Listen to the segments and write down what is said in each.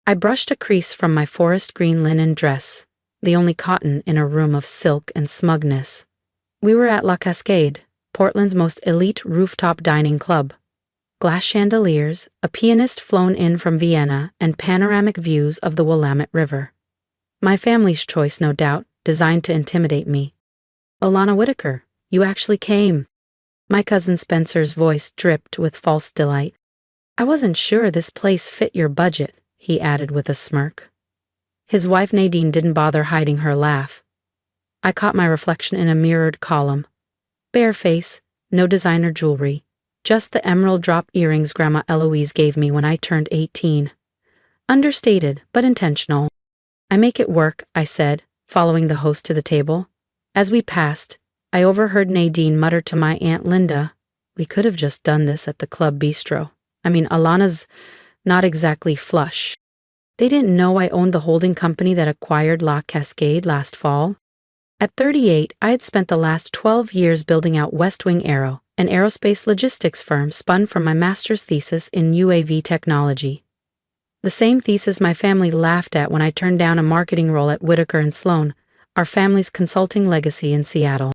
I brushed a crease from my forest green linen dress, the only cotton in a room of silk and smugness. We were at La Cascade, Portland's most elite rooftop dining club. Glass chandeliers, a pianist flown in from Vienna, and panoramic views of the Willamette River. My family's choice, no doubt, designed to intimidate me. Alana Whitaker, you actually came. My cousin Spencer's voice dripped with false delight. I wasn't sure this place fit your budget, he added with a smirk. His wife Nadine didn't bother hiding her laugh. I caught my reflection in a mirrored column. Bare face, no designer jewelry. Just the emerald drop earrings Grandma Eloise gave me when I turned 18. Understated, but intentional. I make it work, I said, following the host to the table. As we passed, I overheard Nadine mutter to my Aunt Linda, we could have just done this at the club bistro. Alana's not exactly flush. They didn't know I owned the holding company that acquired La Cascade last fall. At 38, I had spent the last 12 years building out West Wing Aero, an aerospace logistics firm spun from my master's thesis in UAV technology. The same thesis my family laughed at when I turned down a marketing role at Whitaker & Sloan, our family's consulting legacy in Seattle.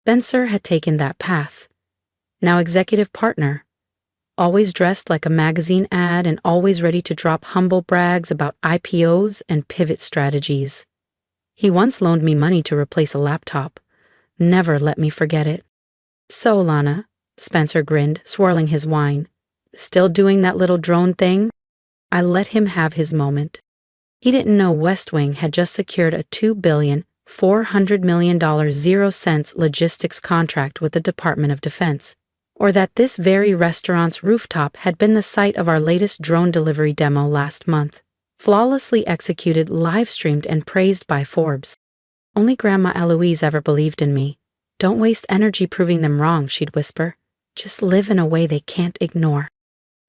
Spencer had taken that path. Now executive partner. Always dressed like a magazine ad and always ready to drop humble brags about IPOs and pivot strategies. He once loaned me money to replace a laptop. Never let me forget it. So, Lana, Spencer grinned, swirling his wine. Still doing that little drone thing? I let him have his moment. He didn't know West Wing had just secured a $2.4 billion 0 cents logistics contract with the Department of Defense, or that this very restaurant's rooftop had been the site of our latest drone delivery demo last month, flawlessly executed, live-streamed, and praised by Forbes. Only Grandma Eloise ever believed in me. Don't waste energy proving them wrong, she'd whisper. Just live in a way they can't ignore.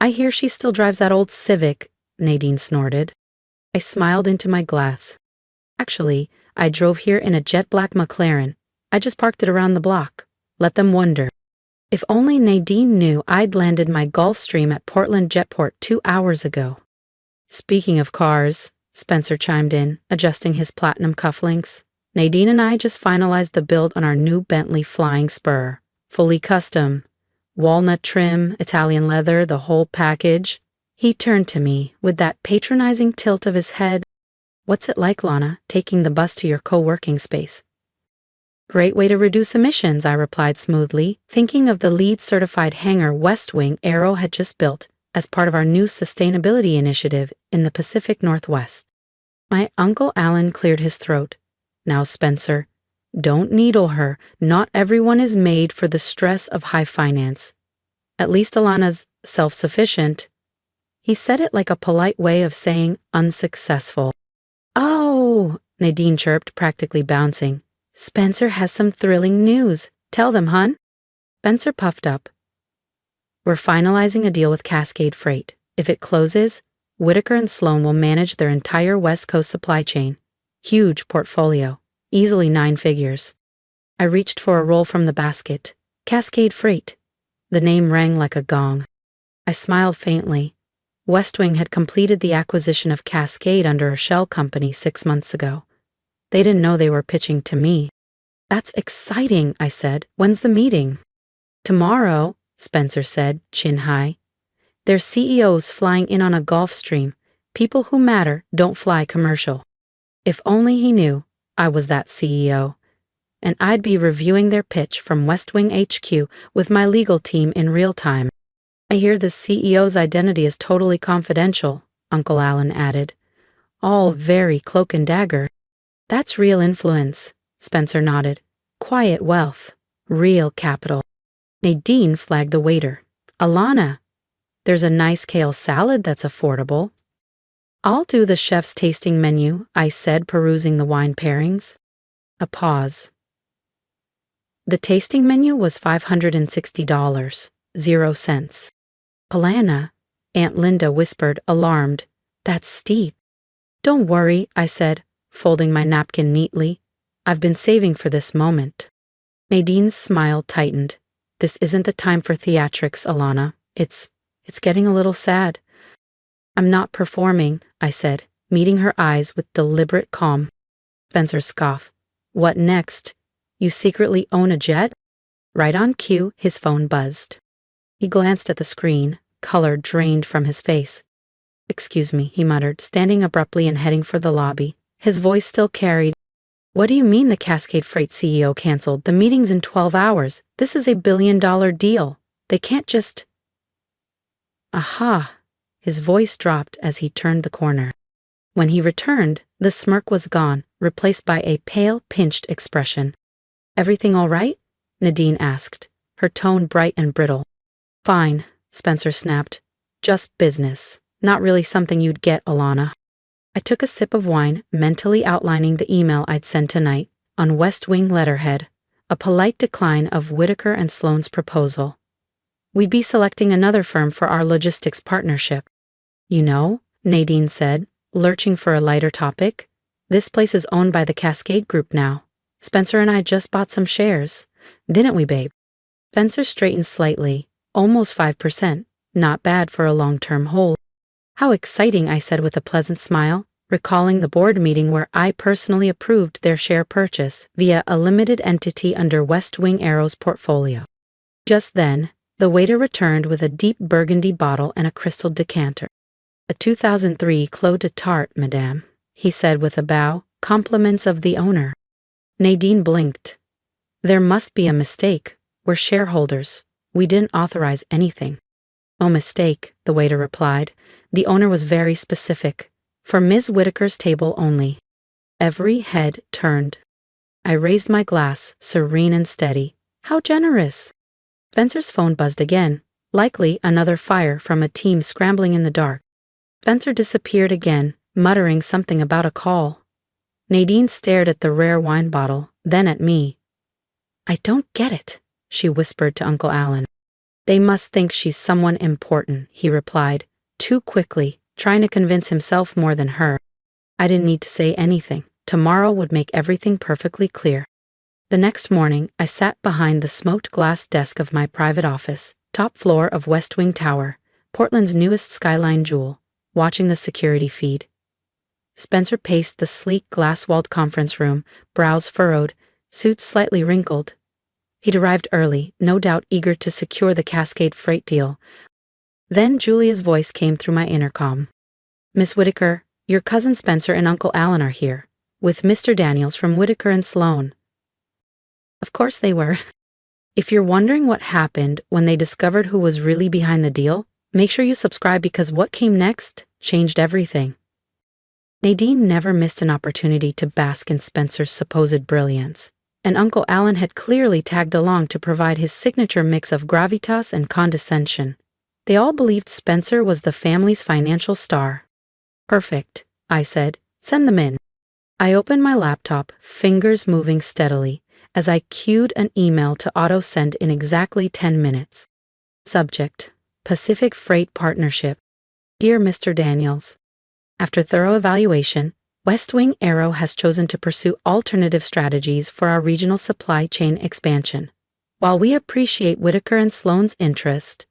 I hear she still drives that old Civic, Nadine snorted. I smiled into my glass. Actually, I drove here in a jet black McLaren. I just parked it around the block. Let them wonder. If only Nadine knew I'd landed my Gulfstream at Portland Jetport 2 hours ago. Speaking of cars, Spencer chimed in, adjusting his platinum cufflinks. Nadine and I just finalized the build on our new Bentley Flying Spur. Fully custom. Walnut trim, Italian leather, the whole package. He turned to me with that patronizing tilt of his head. What's it like, Lana, taking the bus to your co-working space? Great way to reduce emissions, I replied smoothly, thinking of the LEED-certified hangar West Wing Aero had just built as part of our new sustainability initiative in the Pacific Northwest. My Uncle Alan cleared his throat. Now, Spencer, don't needle her. Not everyone is made for the stress of high finance. At least Alana's self-sufficient. He said it like a polite way of saying unsuccessful. Oh, Nadine chirped, practically bouncing. Spencer has some thrilling news. Tell them, hun. Spencer puffed up. We're finalizing a deal with Cascade Freight. If it closes, Whitaker & Sloan will manage their entire West Coast supply chain. Huge portfolio. Easily 9 figures. I reached for a roll from the basket. Cascade Freight. The name rang like a gong. I smiled faintly. West Wing had completed the acquisition of Cascade under a shell company 6 months ago. They didn't know they were pitching to me. That's exciting, I said. When's the meeting? Tomorrow, Spencer said, chin high. Their CEO's flying in on a Gulfstream. People who matter don't fly commercial. If only he knew I was that CEO. And I'd be reviewing their pitch from West Wing HQ with my legal team in real time. I hear the CEO's identity is totally confidential, Uncle Alan added. All very cloak and dagger. That's real influence, Spencer nodded. Quiet wealth. Real capital. Nadine flagged the waiter. Alana, there's a nice kale salad that's affordable. I'll do the chef's tasting menu, I said, perusing the wine pairings. A pause. The tasting menu was $560, 0 cents. Alana, Aunt Linda whispered, alarmed. That's steep. Don't worry, I said, folding my napkin neatly. I've been saving for this moment. Nadine's smile tightened. This isn't the time for theatrics, Alana. It's getting a little sad. I'm not performing, I said, meeting her eyes with deliberate calm. Spencer scoffed. What next? You secretly own a jet? Right on cue, his phone buzzed. He glanced at the screen, color drained from his face. Excuse me, he muttered, standing abruptly and heading for the lobby. His voice still carried. What do you mean the Cascade Freight CEO canceled? The meeting's in 12 hours. This is a billion-dollar deal. They can't just... Aha! His voice dropped as he turned the corner. When he returned, the smirk was gone, replaced by a pale, pinched expression. Everything all right? Nadine asked, her tone bright and brittle. Fine, Spencer snapped. Just business. Not really something you'd get, Alana. I took a sip of wine, mentally outlining the email I'd send tonight, on West Wing letterhead, a polite decline of Whitaker and Sloane's proposal. We'd be selecting another firm for our logistics partnership. You know, Nadine said, lurching for a lighter topic, this place is owned by the Cascade Group now. Spencer and I just bought some shares. Didn't we, babe? Spencer straightened slightly, almost 5%, not bad for a long-term hold. How exciting, I said with a pleasant smile, recalling the board meeting where I personally approved their share purchase via a limited entity under West Wing Aero's portfolio. Just then, the waiter returned with a deep burgundy bottle and a crystal decanter. A 2003 Clos de Tart, madame, he said with a bow, compliments of the owner. Nadine blinked. There must be a mistake. We're shareholders. We didn't authorize anything. No mistake, the waiter replied. The owner was very specific. For Ms. Whitaker's table only. Every head turned. I raised my glass, serene and steady. How generous! Spencer's phone buzzed again, likely another fire from a team scrambling in the dark. Spencer disappeared again, muttering something about a call. Nadine stared at the rare wine bottle, then at me. I don't get it, she whispered to Uncle Alan. They must think she's someone important, he replied, too quickly, trying to convince himself more than her. I didn't need to say anything. Tomorrow would make everything perfectly clear. The next morning, I sat behind the smoked glass desk of my private office, top floor of West Wing Tower, Portland's newest skyline jewel, watching the security feed. Spencer paced the sleek glass-walled conference room, brows furrowed, suit slightly wrinkled. He'd arrived early, no doubt eager to secure the Cascade Freight deal. Then Julia's voice came through my intercom. Miss Whitaker, your cousin Spencer and Uncle Alan are here, with Mr. Daniels from Whitaker and Sloane. Of course they were. If you're wondering what happened when they discovered who was really behind the deal, make sure you subscribe because what came next changed everything. Nadine never missed an opportunity to bask in Spencer's supposed brilliance, and Uncle Alan had clearly tagged along to provide his signature mix of gravitas and condescension. They all believed Spencer was the family's financial star. Perfect, I said. Send them in. I opened my laptop, fingers moving steadily, as I cued an email to auto-send in exactly 10 minutes. Subject: Pacific Freight Partnership. Dear Mr. Daniels, after thorough evaluation, West Wing Aero has chosen to pursue alternative strategies for our regional supply chain expansion. While we appreciate Whitaker and Sloane's interest,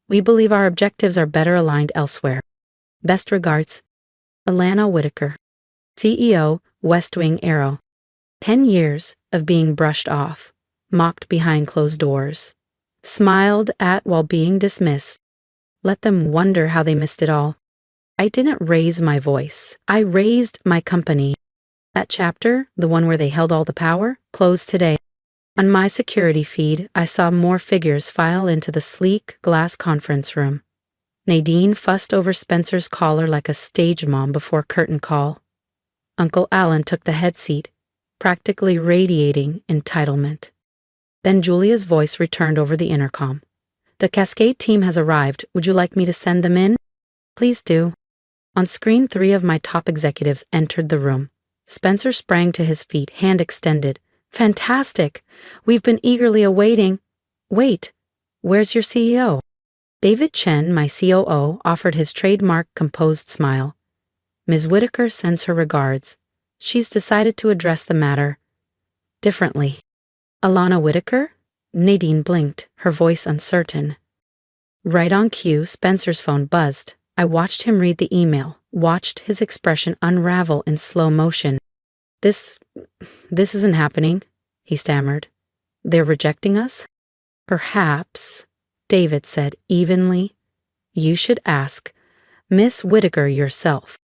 we believe our objectives are better aligned elsewhere. Best regards, Alana Whitaker, CEO, West Wing Aero. 10 years of being brushed off, mocked behind closed doors, smiled at while being dismissed. Let them wonder how they missed it all. I didn't raise my voice. I raised my company. That chapter, the one where they held all the power, closed today. On my security feed, I saw more figures file into the sleek glass conference room. Nadine fussed over Spencer's collar like a stage mom before curtain call. Uncle Alan took the head seat, practically radiating entitlement. Then Julia's voice returned over the intercom. The Cascade team has arrived. Would you like me to send them in? Please do. On screen, 3 of my top executives entered the room. Spencer sprang to his feet, hand extended. Fantastic! We've been eagerly awaiting. Wait, where's your CEO? David Chen, my COO, offered his trademark composed smile. Ms. Whitaker sends her regards. She's decided to address the matter differently. Alana Whitaker? Nadine blinked, her voice uncertain. Right on cue, Spencer's phone buzzed. I watched him read the email, watched his expression unravel in slow motion. This isn't happening, he stammered. They're rejecting us? Perhaps, David said evenly. You should ask Miss Whitaker yourself.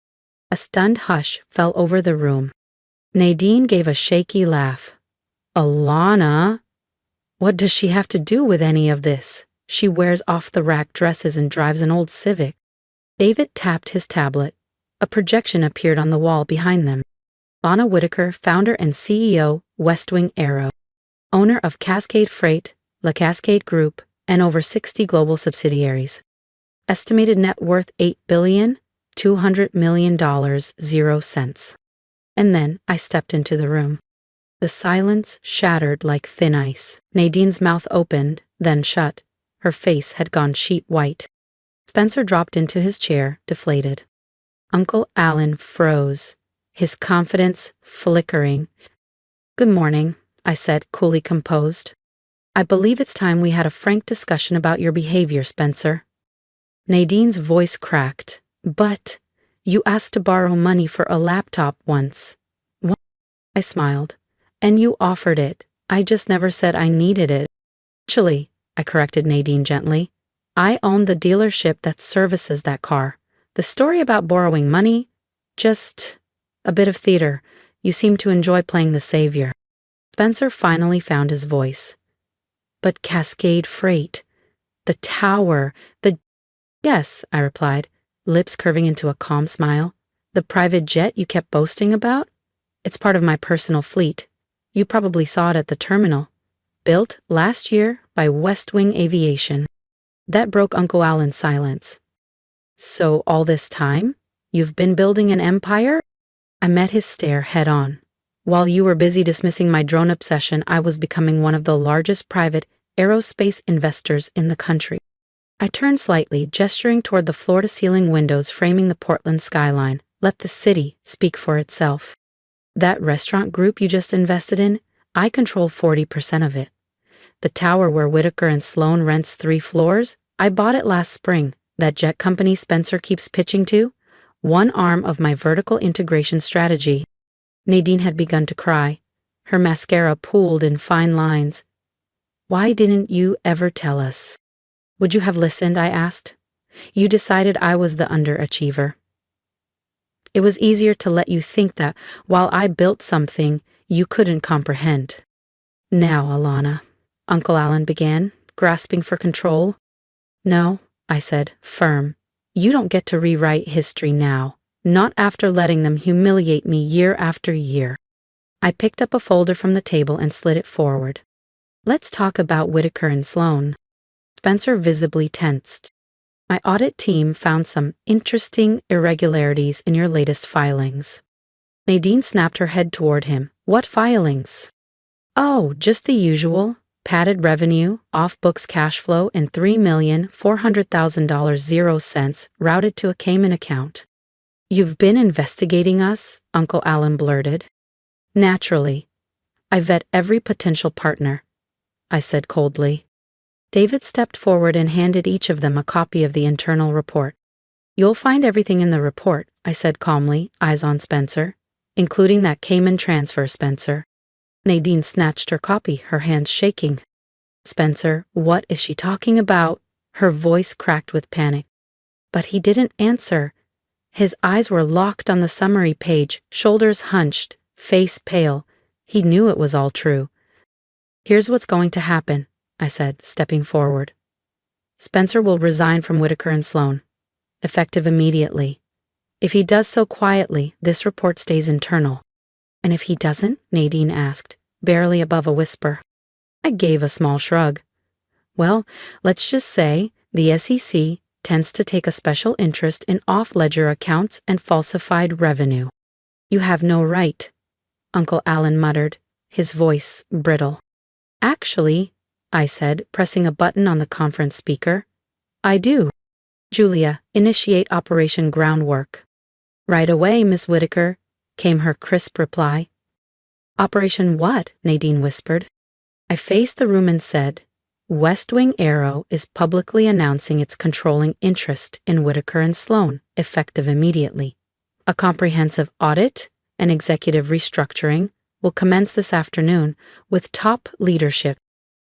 A stunned hush fell over the room. Nadine gave a shaky laugh. Alana? What does she have to do with any of this? She wears off-the-rack dresses and drives an old Civic. David tapped his tablet. A projection appeared on the wall behind them. Alana Whitaker, founder and CEO, West Wing Aero. Owner of Cascade Freight, La Cascade Group, and over 60 global subsidiaries. Estimated net worth $8,200,000,000. And then I stepped into the room. The silence shattered like thin ice. Nadine's mouth opened, then shut. Her face had gone sheet white. Spencer dropped into his chair, deflated. Uncle Alan froze, his confidence flickering. Good morning, I said, coolly composed. I believe it's time we had a frank discussion about your behavior, Spencer. Nadine's voice cracked. But you asked to borrow money for a laptop once. What? I smiled. And you offered it. I just never said I needed it. Actually, I corrected Nadine gently, I own the dealership that services that car. The story about borrowing money? Just a bit of theater. You seem to enjoy playing the savior. Spencer finally found his voice. But Cascade Freight, the tower, Yes, I replied, lips curving into a calm smile. The private jet you kept boasting about? It's part of my personal fleet. You probably saw it at the terminal. Built last year by West Wing Aviation. That broke Uncle Alan's silence. So all this time, you've been building an empire? I met his stare head on. While you were busy dismissing my drone obsession, I was becoming one of the largest private aerospace investors in the country. I turned slightly, gesturing toward the floor-to-ceiling windows framing the Portland skyline. Let the city speak for itself. That restaurant group you just invested in, I control 40% of it. The tower where Whitaker and Sloan rents 3 floors, I bought it last spring. That jet company Spencer keeps pitching to, one arm of my vertical integration strategy. Nadine had begun to cry. Her mascara pooled in fine lines. Why didn't you ever tell us? Would you have listened, I asked. You decided I was the underachiever. It was easier to let you think that while I built something you couldn't comprehend. Now, Alana, Uncle Alan began, grasping for control. No, I said, firm. You don't get to rewrite history now, not after letting them humiliate me year after year. I picked up a folder from the table and slid it forward. Let's talk about Whitaker and Sloan. Spencer visibly tensed. My audit team found some interesting irregularities in your latest filings. Nadine snapped her head toward him. What filings? Oh, just the usual. Padded revenue, off-books cash flow, and $3,400,000 0 cents routed to a Cayman account. You've been investigating us? Uncle Alan blurted. Naturally. I vet every potential partner, I said coldly. David stepped forward and handed each of them a copy of the internal report. You'll find everything in the report, I said calmly, eyes on Spencer, including that Cayman transfer, Spencer. Nadine snatched her copy, her hands shaking. Spencer, what is she talking about? Her voice cracked with panic. But he didn't answer. His eyes were locked on the summary page, shoulders hunched, face pale. He knew it was all true. Here's what's going to happen, I said, stepping forward. Spencer will resign from Whitaker and Sloan, effective immediately. If he does so quietly, this report stays internal. And if he doesn't? Nadine asked, barely above a whisper. I gave a small shrug. Well, let's just say the SEC tends to take a special interest in off-ledger accounts and falsified revenue. You have no right, Uncle Alan muttered, his voice brittle. Actually, I said, pressing a button on the conference speaker, I do. Julia, initiate Operation Groundwork. Right away, Miss Whitaker, came her crisp reply. Operation what? Nadine whispered. I faced the room and said, West Wing Arrow is publicly announcing its controlling interest in Whitaker and Sloan, effective immediately. A comprehensive audit and executive restructuring will commence this afternoon with top leadership.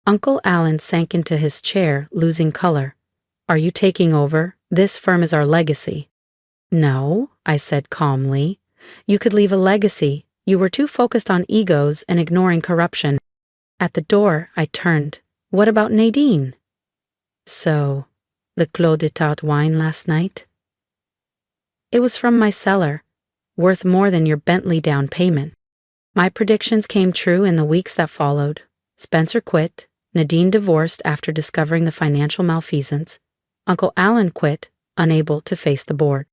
Uncle Alan sank into his chair, losing color. Are you taking over? This firm is our legacy. No, I said calmly. You could leave a legacy. You were too focused on egos and ignoring corruption. At the door, I turned. What about Nadine? So, the Clos d'Etat wine last night? It was from my cellar, worth more than your Bentley down payment. My predictions came true in the weeks that followed. Spencer quit, Nadine divorced after discovering the financial malfeasance. Uncle Alan quit, unable to face the board.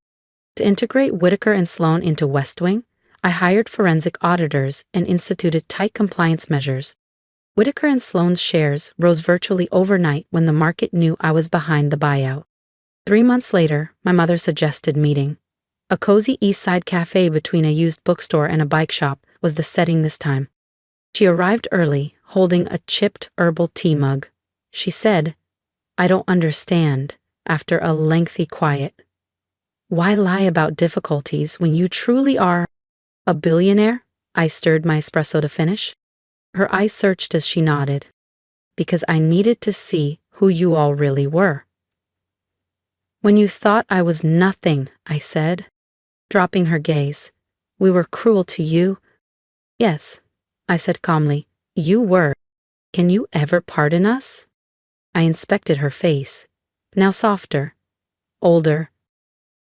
To integrate Whitaker and Sloan into West Wing, I hired forensic auditors and instituted tight compliance measures. Whitaker and Sloan's shares rose virtually overnight when the market knew I was behind the buyout. 3 months later, my mother suggested meeting. A cozy East Side cafe between a used bookstore and a bike shop was the setting this time. She arrived early, holding a chipped herbal tea mug. She said, "I don't understand," after a lengthy quiet. Why lie about difficulties when you truly are a billionaire? I stirred my espresso to finish. Her eyes searched as she nodded. Because I needed to see who you all really were. When you thought I was nothing, I said, dropping her gaze. We were cruel to you. Yes, I said calmly. You were. Can you ever pardon us? I inspected her face, now softer, older.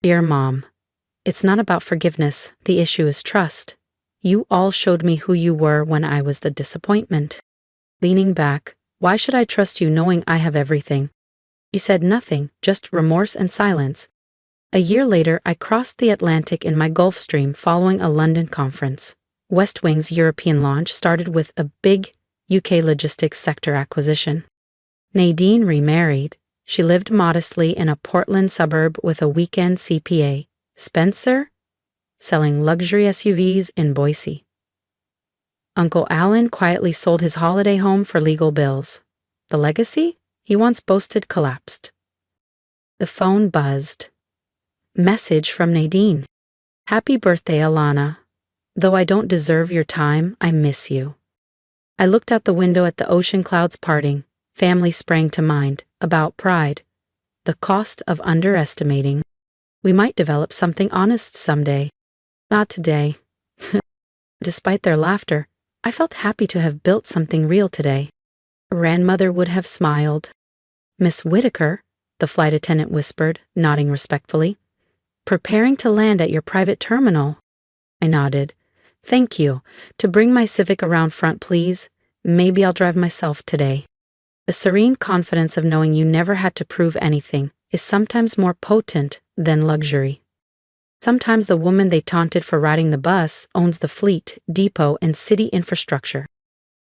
Dear Mom, it's not about forgiveness. The issue is trust. You all showed me who you were when I was the disappointment. Leaning back, why should I trust you knowing I have everything? You said nothing, just remorse and silence. A year later, I crossed the Atlantic in my Gulfstream following a London conference. West Wing's European launch started with a big UK logistics sector acquisition. Nadine remarried. She lived modestly in a Portland suburb with a weekend CPA. Spencer? Selling luxury SUVs in Boise. Uncle Alan quietly sold his holiday home for legal bills. The legacy he once boasted collapsed. The phone buzzed. Message from Nadine. Happy birthday, Alana. Though I don't deserve your time, I miss you. I looked out the window at the ocean clouds parting. Family sprang to mind, about pride. The cost of underestimating. We might develop something honest someday. Not today. Despite their laughter, I felt happy to have built something real today. Grandmother would have smiled. Miss Whitaker, the flight attendant whispered, nodding respectfully. Preparing to land at your private terminal. I nodded. Thank you. To bring my Civic around front, please. Maybe I'll drive myself today. The serene confidence of knowing you never had to prove anything is sometimes more potent than luxury. Sometimes the woman they taunted for riding the bus owns the fleet, depot, and city infrastructure.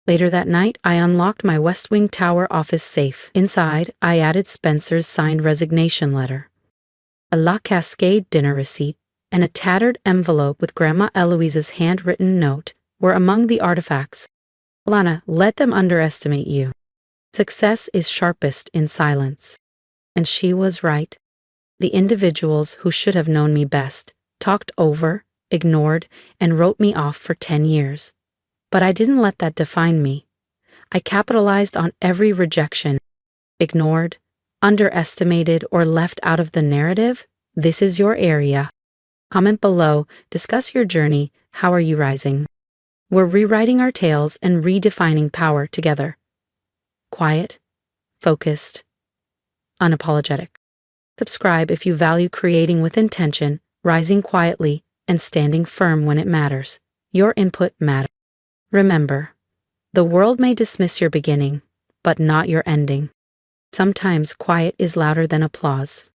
Later that night, I unlocked my West Wing Tower office safe. Inside, I added Spencer's signed resignation letter. A La Cascade dinner receipt and a tattered envelope with Grandma Eloise's handwritten note were among the artifacts. Alana, let them underestimate you. Success is sharpest in silence. And she was right. The individuals who should have known me best talked over, ignored, and wrote me off for 10 years. But I didn't let that define me. I capitalized on every rejection. Ignored, underestimated, or left out of the narrative. This is your area. Comment below, discuss your journey. How are you rising? We're rewriting our tales and redefining power together. Quiet, focused, unapologetic. Subscribe if you value creating with intention, rising quietly, and standing firm when it matters. Your input matters. Remember, the world may dismiss your beginning, but not your ending. Sometimes quiet is louder than applause.